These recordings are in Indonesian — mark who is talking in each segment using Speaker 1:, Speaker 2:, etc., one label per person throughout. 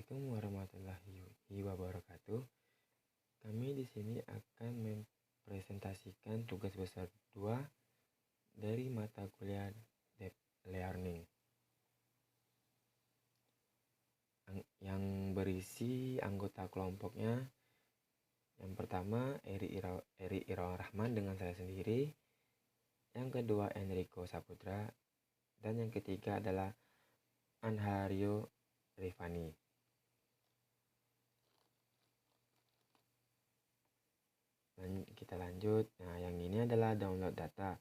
Speaker 1: Assalamualaikum warahmatullahi wabarakatuh. Kami di sini akan mempresentasikan tugas besar 2 dari mata kuliah Deep Learning yang berisi anggota kelompoknya. Yang pertama Eri Irawan Rahman dengan saya sendiri, yang kedua Enrico Saputra, dan yang ketiga adalah Anhario Rifani. Kita lanjut. Nah, yang ini adalah download data.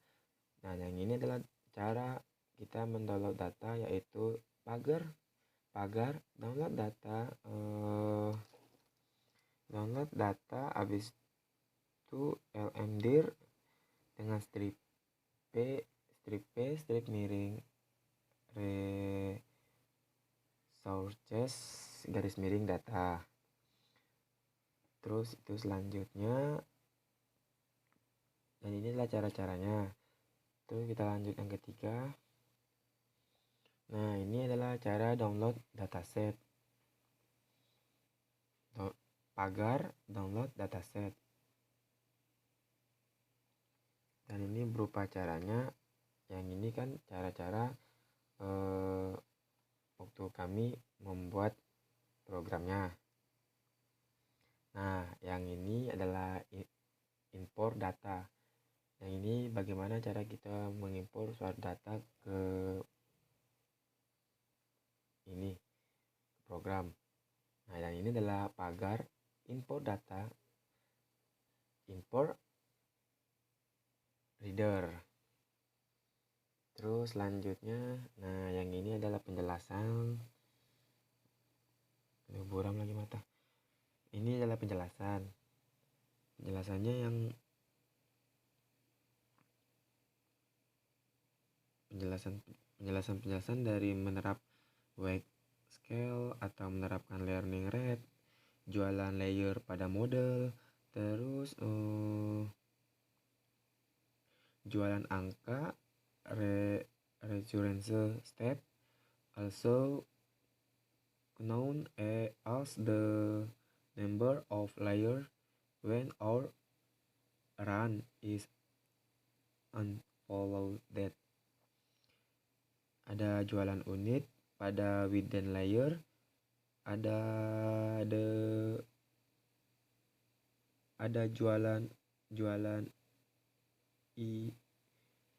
Speaker 1: Nah, yang ini adalah cara kita mendownload data, yaitu pagar download data habis itu lmdir dengan strip miring resources garis miring data. Terus itu selanjutnya, dan ini adalah cara-caranya. Terus kita lanjut yang ketiga. Nah, ini adalah cara download dataset. Pagar download dataset. Dan ini berupa caranya. Yang ini kan cara-cara waktu kami membuat programnya. Nah, yang ini adalah import data. Yang ini bagaimana cara kita mengimpor suatu data ke program. Nah, yang ini adalah pagar import data, import reader. Terus selanjutnya, nah yang ini adalah penjelasan. Buram lagi mata. Ini adalah penjelasan. Penjelasannya yang penjelasan dari menerap weight scale atau menerapkan learning rate, jualan layer pada model, terus jualan angka, recurrence step, also known as the number of layers when our run is unfolded. Ada jualan unit pada within layer, ada jualan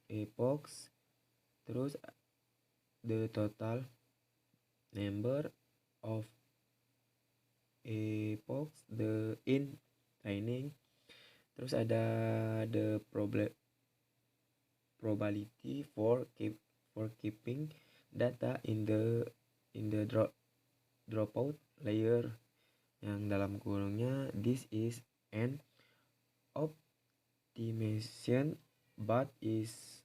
Speaker 1: epochs, terus the total number of epochs the in training, terus ada the probability for keeping data in the dropout layer, yang dalam kurungnya this is an optimization but is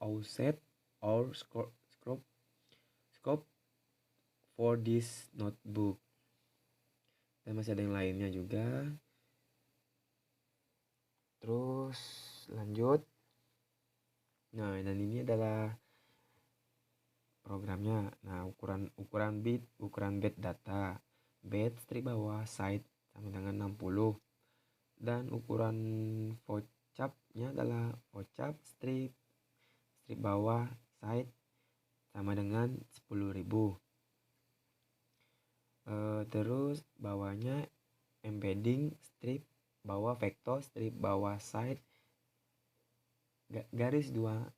Speaker 1: outside our scope for this notebook. Dan masih ada yang lainnya juga. Terus lanjut. Nah, dan ini adalah programnya. Nah, ukuran bit data, bit strip bawah side sama dengan 60, dan ukuran vocabnya adalah vocab strip bawah side sama dengan 10.000. Terus bawahnya embedding strip bawah vector strip bawah side garis 200.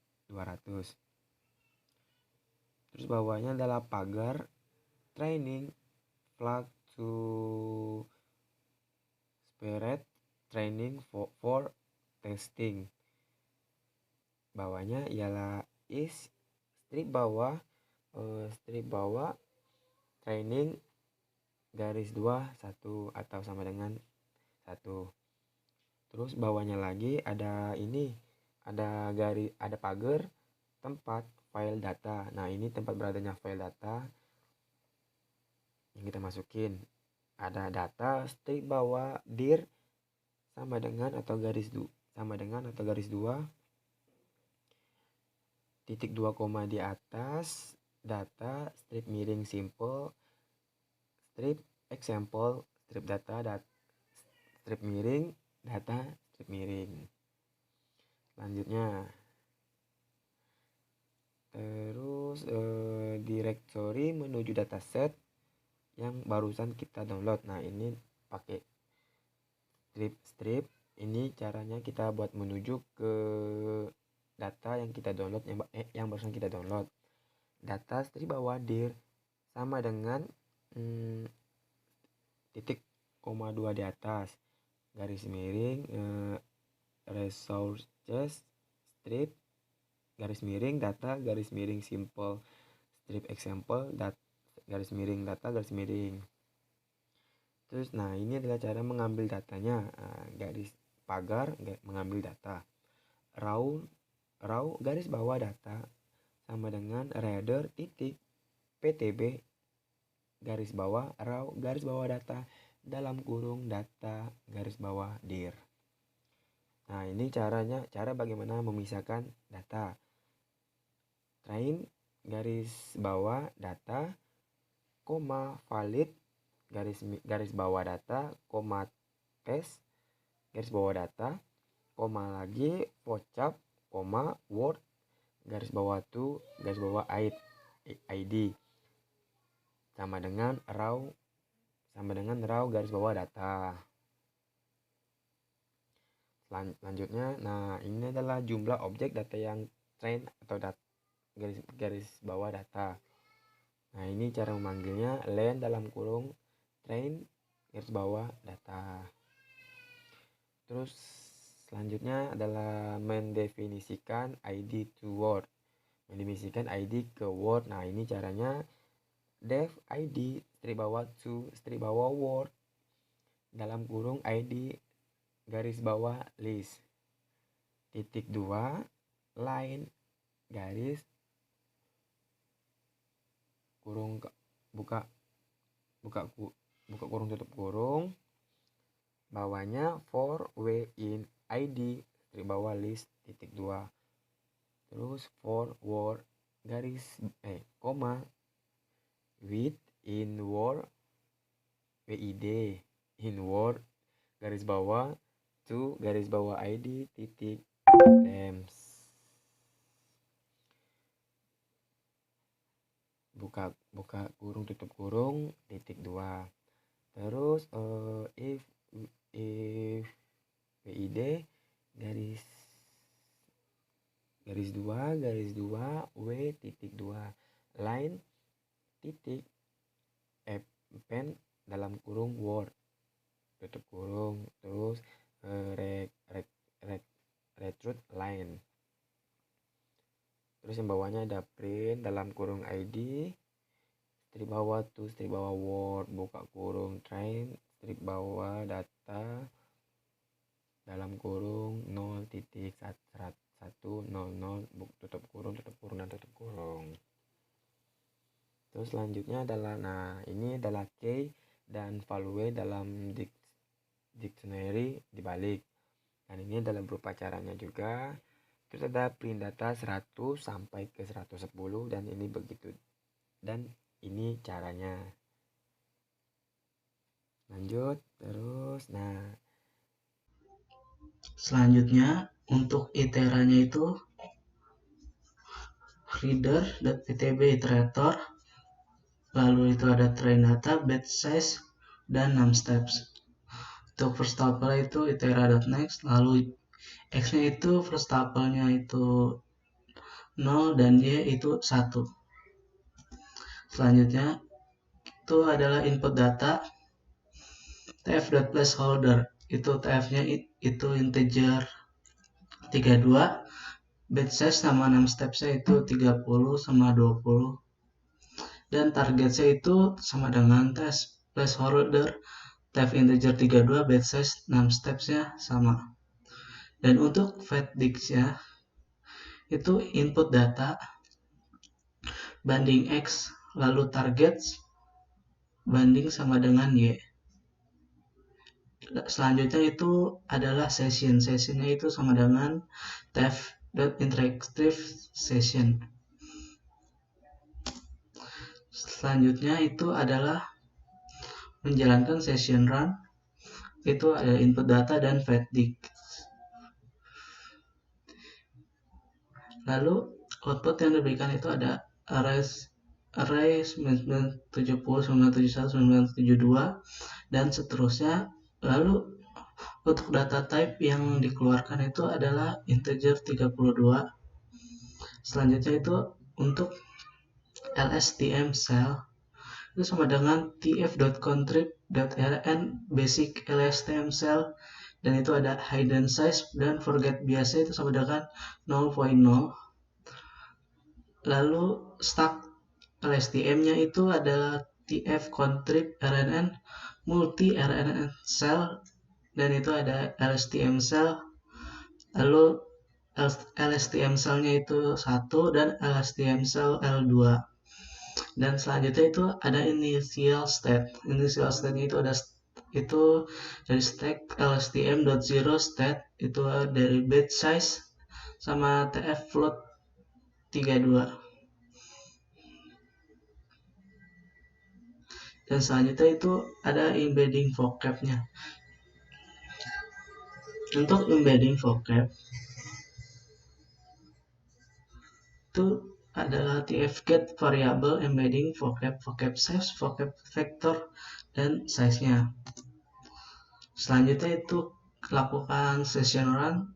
Speaker 1: Terus bawahnya adalah pagar training flag to spread training for testing. Bawahnya ialah is strip bawah training garis 2 1 atau sama dengan 1. Terus bawahnya lagi ada pagar tempat file data. Nah, ini tempat beradanya file data yang kita masukin. Ada data strip bawah dir sama dengan atau garis 2 titik 2 koma di atas, data strip miring simple strip example, strip data, strip miring, data, strip miring. Selanjutnya, terus directory menuju dataset yang barusan kita download. Nah, ini pakai strip. Ini caranya kita buat menuju ke data yang kita download, yang barusan kita download. Data strip bawah dir sama dengan titik koma 2 di atas, garis miring resources strip garis miring data garis miring simple strip example garis miring data garis miring. Terus nah, ini adalah cara mengambil datanya. Garis pagar mengambil data. Raw garis bawah data sama dengan reader titik ptb garis bawah raw garis bawah data dalam kurung data garis bawah dir. Nah, ini cara bagaimana memisahkan data. Train garis bawah data, koma valid garis bawah data, koma test garis bawah data, koma lagi vocab, koma word garis bawah to garis bawah id sama dengan raw garis bawah data. Selanjutnya, nah ini adalah jumlah objek data yang train atau garis bawah data. Nah, ini cara memanggilnya len dalam kurung train garis bawah data. Terus selanjutnya adalah mendefinisikan ID to word. Mendefinisikan ID ke word. Nah, ini caranya def ID strip bawah to strip bawah word dalam kurung ID garis bawah list titik 2 line garis kurung buka kurung tutup kurung bawahnya for w in id strip bawah list titik 2 terus for word garis koma with in word wid in word garis bawah to garis bawah id titik temps buka kurung tutup kurung titik 2 terus if wid garis 2 w titik 2 line titik pen dalam kurung word tutup kurung terus retruth line. Terus yang bawahnya ada print dalam kurung id strip bawah to strip bawah word buka kurung train strip bawah data dalam kurung 0.100 tutup kurung dan tutup kurung. Terus selanjutnya adalah ini adalah key dan value dalam dictionary dibalik. Dan ini adalah berupa caranya juga. Terus ada print data 100 sampai ke 110 dan ini begitu. Dan ini caranya. Lanjut terus.
Speaker 2: Selanjutnya untuk iteranya itu reader.ptb iterator, lalu itu ada train data, batch size, dan 6 steps. Untuk first tuple itu itera.next, lalu x-nya itu first tuple-nya itu 0 dan y itu 1. Selanjutnya itu adalah input data tf.placeholder, itu tf-nya itu integer 32, batch size sama 6 steps-nya itu 30 sama 20, dan targetnya itu sama dengan test placeholder tf integer 32, batch size 6 steps-nya sama. Dan untuk fetdict-nya itu input data banding x lalu target banding sama dengan y. Selanjutnya itu adalah sessionnya itu sama dengan tf.interactive session. Selanjutnya itu adalah menjalankan session run itu ada input data dan fatigue. Lalu output yang diberikan itu ada array 9970, 971, 972 dan seterusnya. Lalu untuk data type yang dikeluarkan itu adalah integer 32. Selanjutnya itu untuk LSTM cell itu sama dengan tf.contrib.rn basic LSTM cell, dan itu ada hidden size dan forget biasa itu sama dengan 0.0. Lalu stack LSTM-nya itu adalah tf.contrib.rn multi rnn cell, dan itu ada LSTM cell. Lalu LSTM cell-nya itu 1 dan LSTM cell L2. Dan selanjutnya itu ada initial state. Initial state-nya itu ada itu dari stack lstm.0 state itu dari bit size sama tf float 32. Dan selanjutnya itu ada embedding vocab-nya. Untuk embedding vocab itu adalah tf-get variable embedding vocab, vocab size, vocab vector, dan size-nya. Selanjutnya itu lakukan session run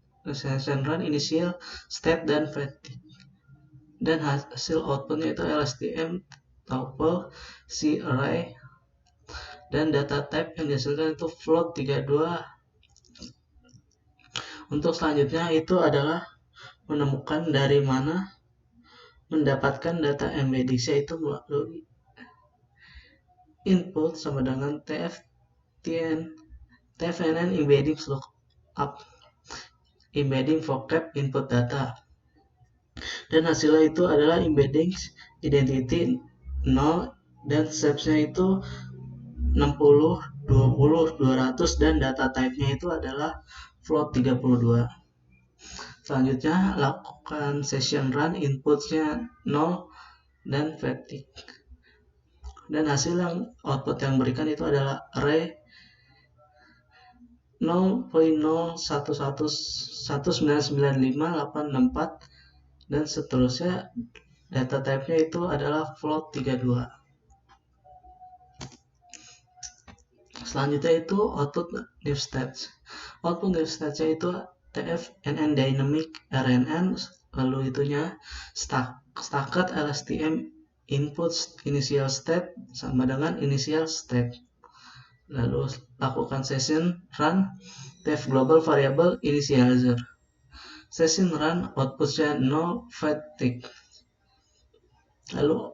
Speaker 2: initial state dan fatigue, dan hasil outputnya itu LSTM tuple C array, dan data type yang dihasilkan itu float 32. Untuk selanjutnya itu adalah menemukan dari mana mendapatkan data embedding, yaitu melalui input sama dengan tfnn embedding lookup embedding vocab input data, dan hasilnya itu adalah embedding identity 0 dan steps-nya itu 60, 20, 200, dan data type-nya itu adalah float 32. Selanjutnya lakukan session run, inputnya 0 dan fatigue, dan hasil yang output yang berikan itu adalah array 0.0111995864 dan seterusnya. Data type-nya itu adalah float 32. Selanjutnya itu output new stats. Output new stats-nya itu tfnn dynamic rnn, lalu itunya stacked lstm input initial state sama dengan initial state. Lalu lakukan session run tf global variable initializer. Session run outputnya 0 fatigue. Lalu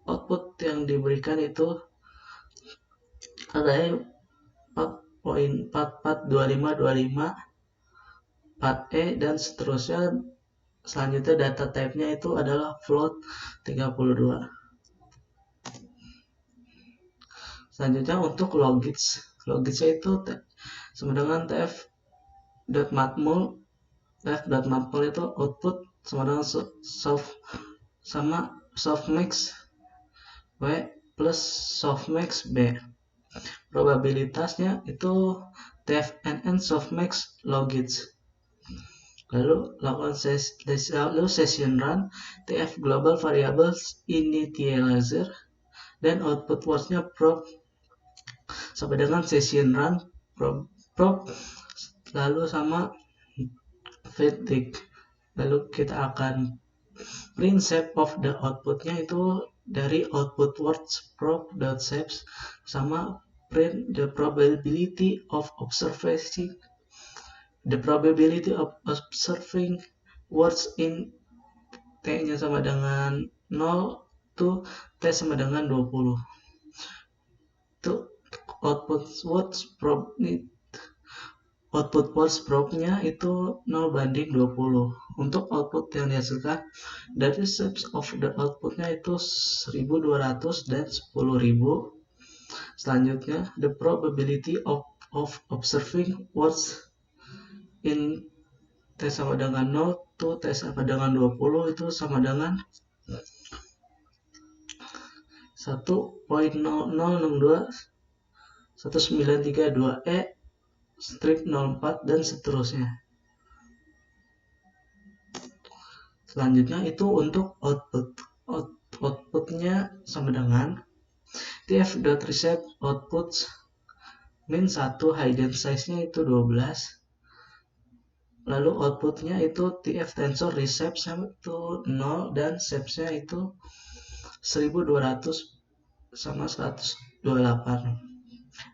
Speaker 2: output yang diberikan itu array 4.442525 4e dan seterusnya. Selanjutnya data type-nya itu adalah float 32. Selanjutnya untuk logits itu sama dengan tf.matmul. Tf.matmul itu output sama dengan softmax w plus softmax b. Probabilitasnya itu tfnn softmax logits. Lalu lakukan session run tf global variables initializer, dan output words-nya probe sama dengan session run probe lalu sama fatigue. Lalu kita akan print shape of the outputnya itu dari output words probe.shapes sama print the probability of observing words in t-nya sama dengan 0 to t sama dengan 20. Itu output words probe-nya itu 0 banding 20. Untuk output yang dihasilkan dari shapes of the outputnya itu 1200 dan 10.000. Selanjutnya the probability of observing words in t sama dengan 0 to t sama dengan 20 itu sama dengan 1.0062 1932E strip 04 dan seterusnya. Selanjutnya itu untuk outputnya sama dengan tf.receive outputs min 1, hidden size-nya itu 12. Lalu outputnya itu tf tensor receive itu 0 dan shape-nya itu 1200 sama 128.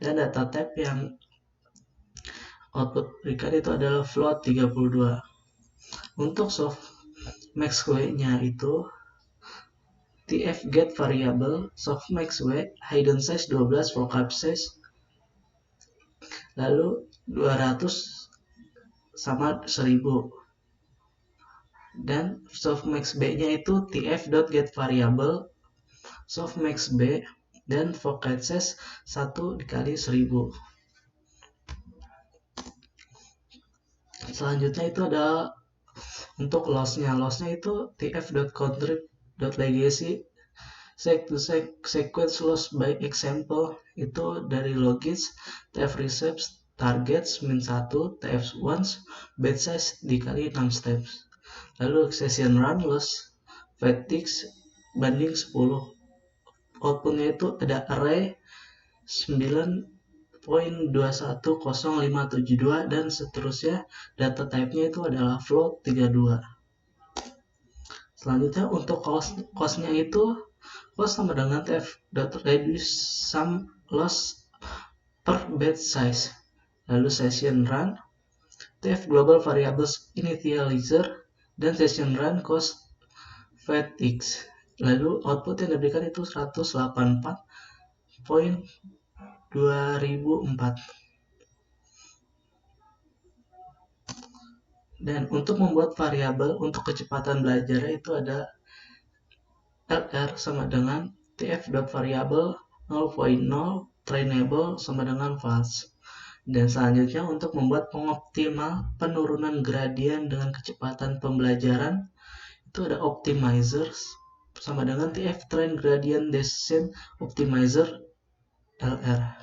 Speaker 2: Dan data type yang output berikan itu adalah float 32. Untuk softmax W-nya itu tf get variable softmax W hidden size 12 vocab size lalu 200 sama 1000. Dan softmax B-nya itu tf.get variable softmax B dan vocab size 1 dikali 1000. Selanjutnya itu ada untuk loss-nya. Loss-nya itu tf.contrib.legacy sequence loss by example itu dari logits tf receives targets min 1 tf once batch size dikali 6 steps. Lalu session run loss fatigue banding 10. Outputnya itu ada array 9.210.572 dan seterusnya. Data type-nya itu adalah float 32. Selanjutnya untuk cost-nya itu cost sama dengan tf.reduce sum loss per batch size. Lalu session run tf global variables initializer dan session run cost fatigue. Lalu output yang diberikan itu 184.2004. Dan untuk membuat variabel untuk kecepatan belajar itu ada LR sama dengan tf.variable 0.0 trainable sama dengan false. Dan selanjutnya untuk membuat pengoptimal penurunan gradien dengan kecepatan pembelajaran itu ada optimizers sama dengan tf train gradient descent optimizer LR.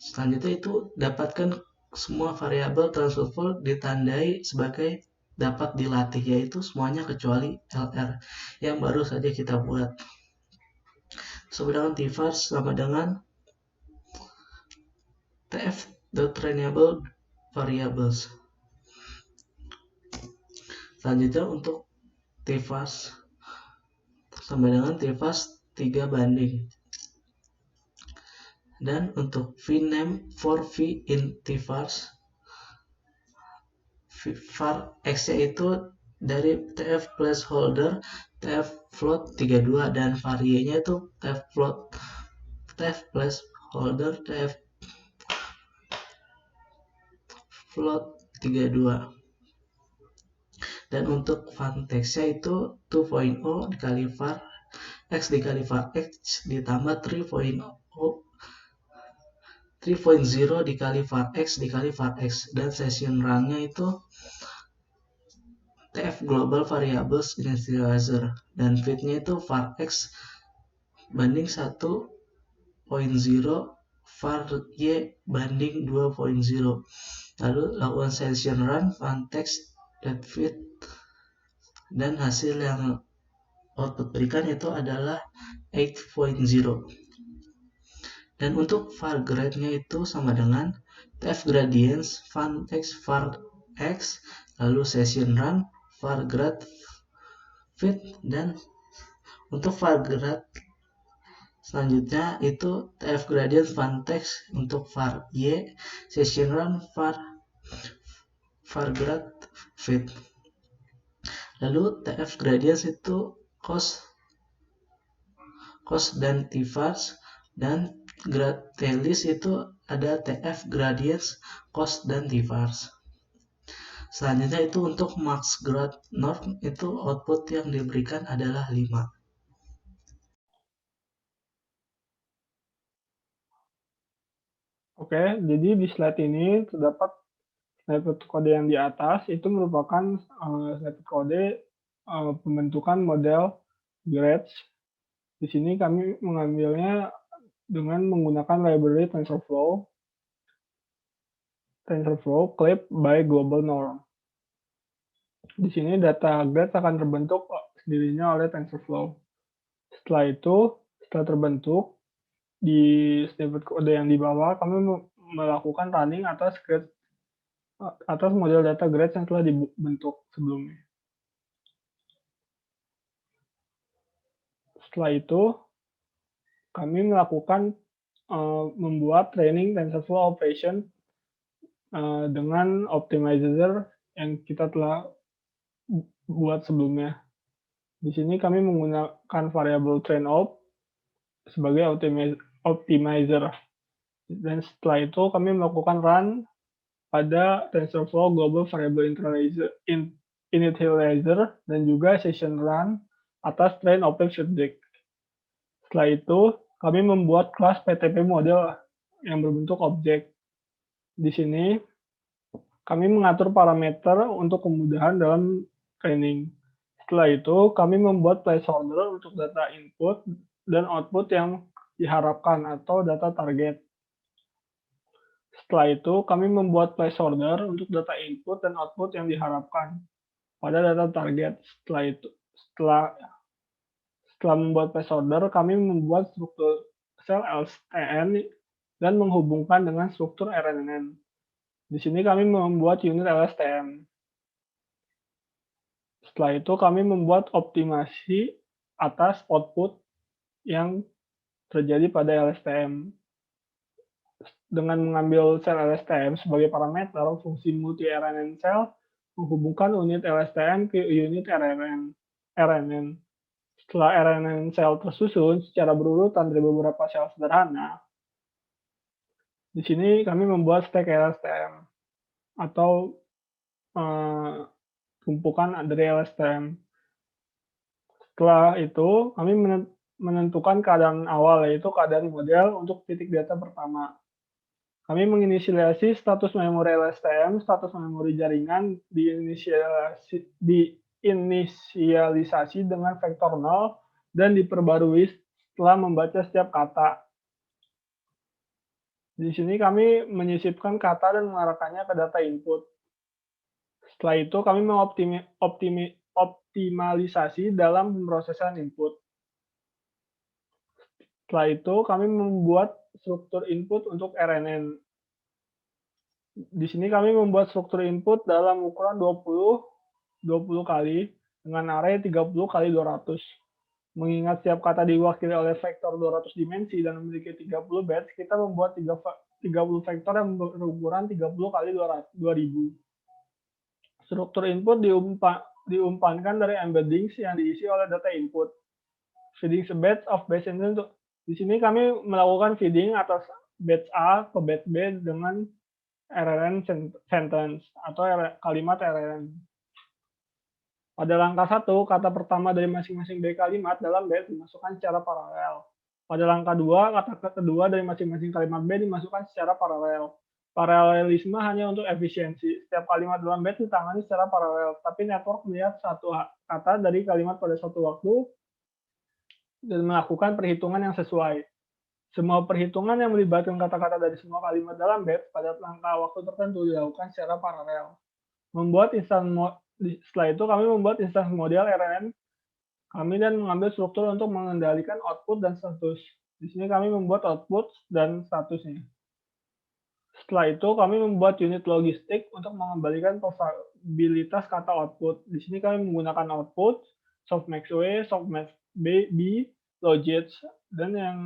Speaker 2: Selanjutnya itu dapatkan semua variabel transfer ditandai sebagai dapat dilatih, yaitu semuanya kecuali LR yang baru saja kita buat. Sedangkan tvards sama dengan tf.trainable variables. Selanjutnya untuk tvards sama dengan tvards 3 banding. Dan untuk vname for v in tvards var x-nya itu dari tf placeholder tf float 32 dan varie-nya itu tf placeholder tf float 32. Dan untuk fun text-nya itu 2.0 dikali var x dikali var x ditambah 3.0 dikali var x dikali var x. Dan session run-nya itu tf global variables initializer dan fit-nya itu var x banding 1.0 var y banding 2.0. Lalu lakukan session run fun text fit dan hasil yang output berikan itu adalah 8.0. Dan untuk var grade-nya itu sama dengan tf gradients fun text var x lalu session run var grade fit. Dan untuk var grade selanjutnya itu tf gradient fun text untuk var y session run var grade fit. Lalu tf gradients itu cost dan tvards dan grad-list itu ada tf gradients cost dan tvards. Selanjutnya itu untuk max grad norm itu output yang diberikan adalah 5.
Speaker 3: Oke, jadi di slide ini terdapat snippet kode yang di atas itu merupakan snippet kode pembentukan model grades. Di sini kami mengambilnya dengan menggunakan library TensorFlow clip by global norm. Di sini data grade akan terbentuk sendirinya oleh TensorFlow. Setelah terbentuk, di snippet kode yang di bawah, kami melakukan running atas model data grade yang telah dibentuk sebelumnya. Setelah itu, kami melakukan membuat training TensorFlow operation dengan optimizer yang kita telah buat sebelumnya. Di sini kami menggunakan variabel train-op sebagai optimizer. Dan setelah itu kami melakukan run pada TensorFlow Global Variable Initializer dan juga session run atas train open subject. Setelah itu, kami membuat kelas PTP model yang berbentuk objek. Di sini, kami mengatur parameter untuk kemudahan dalam training. Setelah itu, kami membuat placeholder untuk data input dan output yang diharapkan atau data target. Setelah itu, kami membuat placeholder untuk data input dan output yang diharapkan pada data target. Setelah membuat placeholder, kami membuat struktur sel LSTM dan menghubungkan dengan struktur RNN. Di sini kami membuat unit LSTM. Setelah itu, kami membuat optimasi atas output yang terjadi pada LSTM. Dengan mengambil sel LSTM sebagai parameter, fungsi multi-RNN cell menghubungkan unit LSTM ke unit RNN. Setelah RNN sel tersusun secara berurutan dari beberapa sel sederhana, di sini kami membuat stack LSTM atau tumpukan dari LSTM. Setelah itu, kami menentukan keadaan awal, yaitu keadaan model untuk titik data pertama. Kami menginisialisasi status memori LSTM, status memori jaringan diinisialisasi dengan vektor 0 dan diperbarui setelah membaca setiap kata. Di sini kami menyisipkan kata dan mengarahkannya ke data input. Setelah itu kami mengoptimalisasi dalam pemrosesan input. Setelah itu kami membuat struktur input untuk RNN. Di sini kami membuat struktur input dalam ukuran 20 kali dengan array 30 kali 200. Mengingat setiap kata diwakili oleh vektor 200 dimensi dan memiliki 30 bits, kita membuat 30 vektor yang berukuran 30 kali 2000. Struktur input diumpankan dari embeddings yang diisi oleh data input. Feeding a batch of base sentence. Di sini kami melakukan feeding atas batch A ke batch B dengan RNN sentence atau kalimat RNN. Pada langkah 1, kata pertama dari masing-masing B kalimat dalam batch dimasukkan secara paralel. Pada langkah 2, kata kedua dari masing-masing kalimat B dimasukkan secara paralel. Paralelisme hanya untuk efisiensi. Setiap kalimat dalam batch ditangani secara paralel, tapi network melihat satu kata dari kalimat pada satu waktu dan melakukan perhitungan yang sesuai. Semua perhitungan yang melibatkan kata-kata dari semua kalimat dalam batch pada langkah waktu tertentu dilakukan secara paralel. Setelah itu kami membuat instansi model RNN kami dan mengambil struktur untuk mengendalikan output dan status. Di sini kami membuat output dan statusnya. Setelah itu kami membuat unit logistik untuk mengembalikan probabilitas kata output. Di sini kami menggunakan output, softmax A, softmax B, logits, dan yang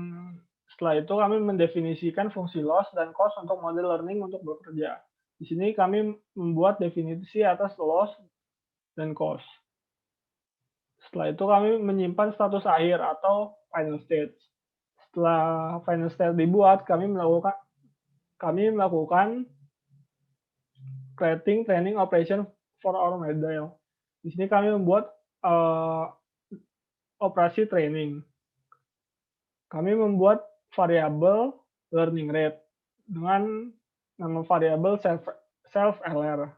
Speaker 3: setelah itu kami mendefinisikan fungsi loss dan cost untuk model learning untuk bekerja. Di sini kami membuat definisi atas loss dan cost. Setelah itu kami menyimpan status akhir atau final state. Setelah final state dibuat, kami melakukan creating training operation for our model. Di sini kami membuat operasi training. Kami membuat variabel learning rate dengan nama variabel self_rr.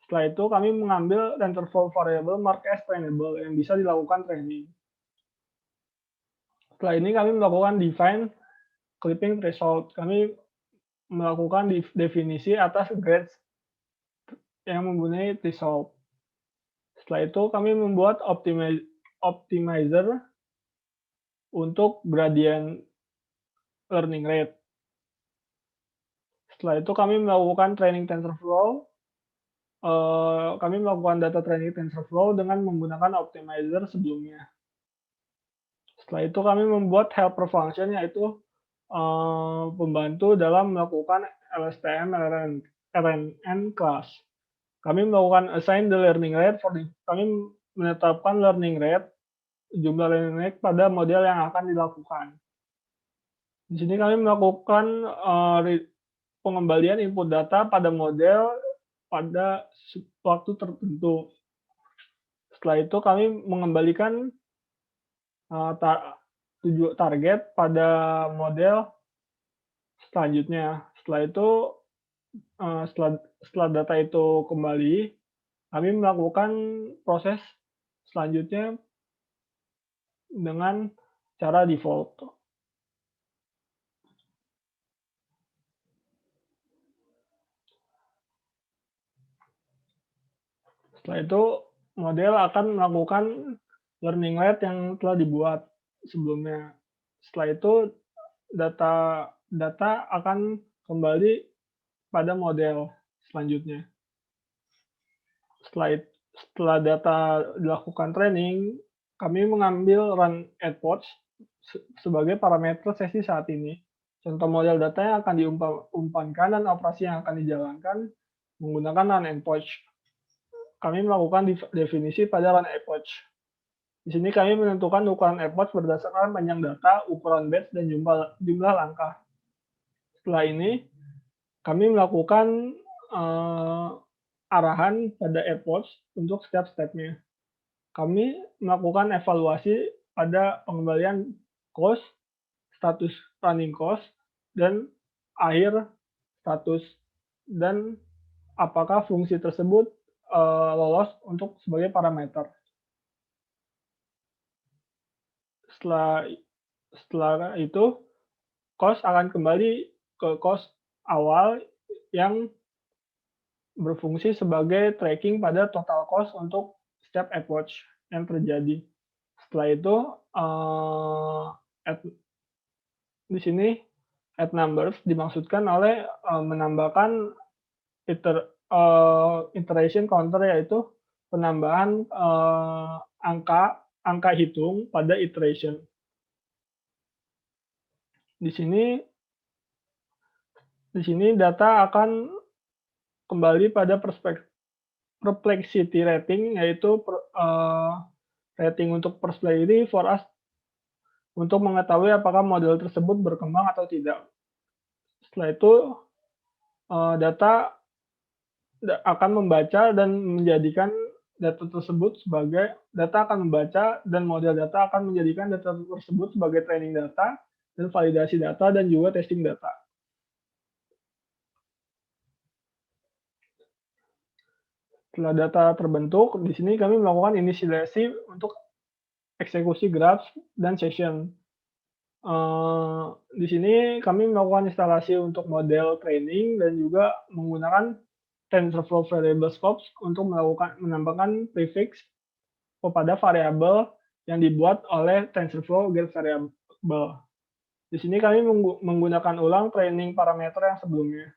Speaker 3: Setelah itu kami mengambil TensorFlow variable mark as trainable yang bisa dilakukan training. Setelah ini kami melakukan define clipping threshold. Kami melakukan definisi atas grades yang mempunyai threshold. Setelah itu kami membuat optimizer untuk gradient learning rate. Setelah itu kami melakukan training TensorFlow. Kami melakukan data training TensorFlow dengan menggunakan optimizer sebelumnya. Setelah itu kami membuat helper function, yaitu pembantu dalam melakukan LSTM RNN class. Kami melakukan assign the learning rate kami menetapkan learning rate, jumlah learning rate pada model yang akan dilakukan. Di sini kami melakukan pengembalian input data pada model pada waktu tertentu. Setelah itu kami mengembalikan target pada model selanjutnya. Setelah itu, setelah data itu kembali, kami melakukan proses selanjutnya dengan cara default. Setelah itu, model akan melakukan learning rate yang telah dibuat sebelumnya. Setelah itu, data akan kembali pada model selanjutnya. Setelah data dilakukan training, kami mengambil run at pods sebagai parameter sesi saat ini. Contoh model data yang akan diumpankan dan operasi yang akan dijalankan menggunakan run at pods. Kami melakukan definisi pada run at pods. Di sini kami menentukan ukuran epoch berdasarkan panjang data, ukuran batch, dan jumlah langkah. Setelah ini, kami melakukan arahan pada epoch untuk setiap stepnya. Kami melakukan evaluasi pada pengembalian cost, status running cost, dan akhir status, dan apakah fungsi tersebut lolos untuk sebagai parameter. Setelah itu, cost akan kembali ke cost awal yang berfungsi sebagai tracking pada total cost untuk setiap epoch yang terjadi. Setelah itu, di sini add numbers dimaksudkan oleh menambahkan iteration counter, yaitu penambahan angka hitung pada iteration. Di sini data akan kembali pada perplexity rating, yaitu rating untuk perplexity for us untuk mengetahui apakah model tersebut berkembang atau tidak. Setelah itu, data akan membaca dan menjadikan data tersebut sebagai model data akan menjadikan data tersebut sebagai training data dan validasi data dan juga testing data. Setelah data terbentuk, di sini kami melakukan inisialisasi untuk eksekusi graph dan session. Di sini kami melakukan instalasi untuk model training dan juga menggunakan TensorFlow variable scopes untuk menambahkan prefix kepada variabel yang dibuat oleh TensorFlow get variable. Di sini kami menggunakan ulang training parameter yang sebelumnya.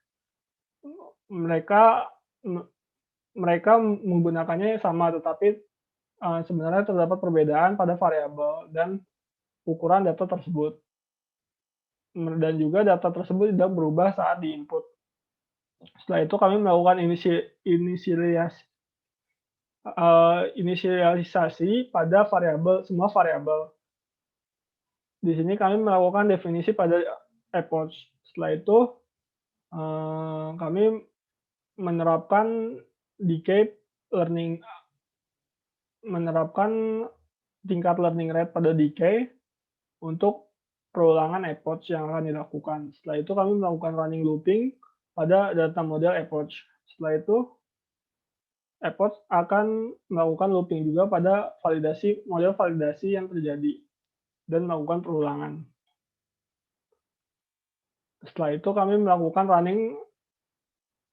Speaker 3: Mereka menggunakannya sama, tetapi sebenarnya terdapat perbedaan pada variabel dan ukuran data tersebut. Dan juga data tersebut tidak berubah saat di-input. Setelah itu kami melakukan inisialisasi pada semua variabel. Di sini kami melakukan definisi pada epoch. Setelah itu, kami menerapkan tingkat learning rate pada decay untuk perulangan epoch yang akan dilakukan. Setelah itu kami melakukan running looping pada data model epoch. Setelah itu, epoch akan melakukan looping juga pada model validasi yang terjadi. dan melakukan perulangan. Setelah itu kami melakukan running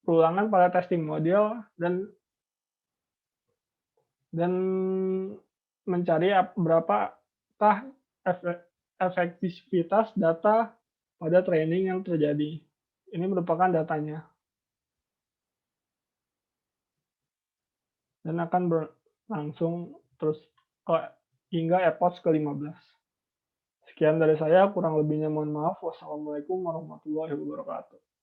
Speaker 3: perulangan pada testing model dan mencari berapakah efektivitas data pada training yang terjadi. Ini merupakan datanya. Dan akan berlangsung terus hingga AirPods ke-15. Sekian dari saya, kurang lebihnya mohon maaf. Wassalamualaikum warahmatullahi wabarakatuh.